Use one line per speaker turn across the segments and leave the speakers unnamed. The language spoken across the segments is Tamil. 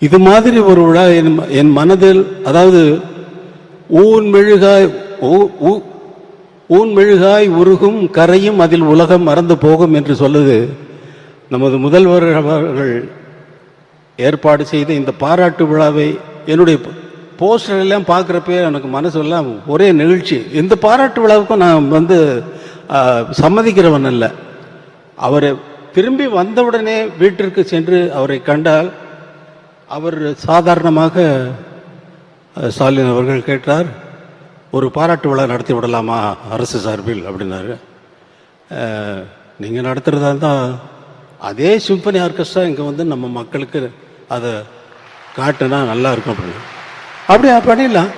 இது மாதிரி ஒரு விழா என் மனதில், அதாவது ஊன் மெழுகாய் உருகும் கரையும் அதில் உலகம் மறந்து போகும் என்று சொல்லுது நமது முதல்வர் அவர்கள் ஏற்பாடு செய்த இந்த பாராட்டு விழாவை என்னுடைய போஸ்டர் எல்லாம் பார்க்குறப்ப எனக்கு மனசெல்லாம் ஒரே நிகழ்ச்சி. இந்த பாராட்டு விழாவுக்கும் நான் சம்மதிக்கிறவன் அல்ல. அவர் திரும்பி வந்தவுடனே வீட்டிற்கு சென்று அவரை கண்டால், அவர் சாதாரணமாக ஸ்டாலின் அவர்கள் கேட்டார், ஒரு பாராட்டு விழா நடத்தி விடலாமா அரசு சார்பில் அப்படின்னாரு. நீங்கள் நடத்துகிறதா இருந்தால் அதே சிம்பனி ஆர்கெஸ்ட்ரா இங்கே நம்ம மக்களுக்கு அதை காட்டுனா நல்லா இருக்கும் அப்படின்னு. அப்படியே பண்ணிடலாம்.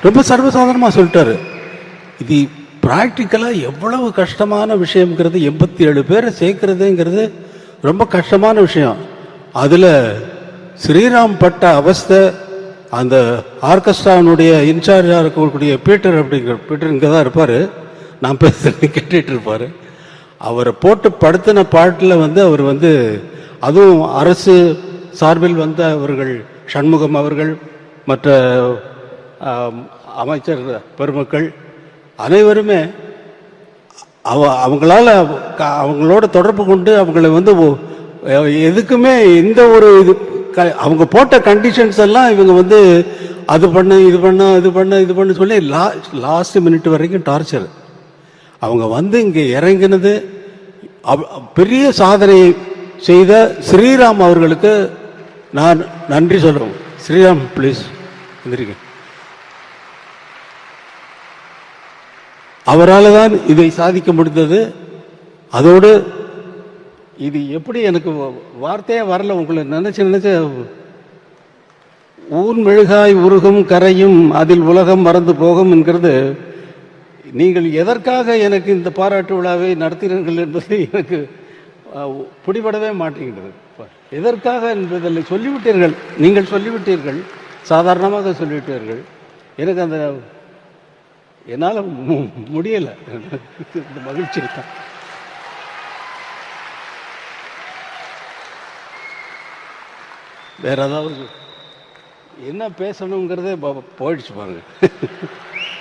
ரொம்ப சர்வசாதாரணமாக சொல்லிட்டாரு. இது ப்ராக்டிக்கலாக எவ்வளவு கஷ்டமான விஷயங்கிறது, 87 பேரை சேர்க்கறதுங்கிறது ரொம்ப கஷ்டமான விஷயம். அதில் ஸ்ரீராம் பட்ட அவஸ்தை, அந்த ஆர்கெஸ்ட்ரானுடைய இன்சார்ஜாக இருக்கக்கூடிய பீட்டர் இங்கே தான் இருப்பார், நான் பேசுறது கேட்டுட்டு இருப்பார். அவரை போட்டு படுத்தின பாட்டில் அவர் அதுவும் அரசு சார்பில் அவர்கள் சண்முகம் அவர்கள், மற்ற அமைச்சர் பெருமக்கள் அனைவருமே அவங்களோட தொடர்பு கொண்டு அவங்களை எதுக்குமே இந்த ஒரு இது அவங்க போட்ட கண்டிஷன்ஸ் எல்லாம் இவங்க அது பண்ண இது பண்ண சொல்லி லாஸ்ட் மினிட் வரைக்கும் டார்ச்சர். அவங்க இங்கே இறங்கினது பெரிய சாதனை செய்த ஸ்ரீராம் அவர்களுக்கு நான் நன்றி சொல்றேன். ஸ்ரீராம் ப்ளீஸ் எந்திரிக்க. அவரால் தான் இதை சாதிக்க முடிந்தது. அதோடு இது எப்படி எனக்கு வார்த்தையே வரல, உங்களை நினைச்சு ஊன் மெழுகாய் உருகும் கரையும் அதில் உலகம் மறந்து போகும் என்கிறது, நீங்கள் எதற்காக எனக்கு இந்த பாராட்டு விழாவை நடத்தினீர்கள் என்பது எனக்கு பிடிபடவே மாட்டேங்கிறது. எதற்காக என்பதில் சொல்லிவிட்டீர்கள், நீங்கள் சொல்லிவிட்டீர்கள், சாதாரணமாக சொல்லிவிட்டீர்கள். எனக்கு என்னால் முடியலை. இந்த மகிழ்ச்சி தான். வேற ஏதாவது என்ன பேசணுங்கிறதே போயிடுச்சு பாருங்க.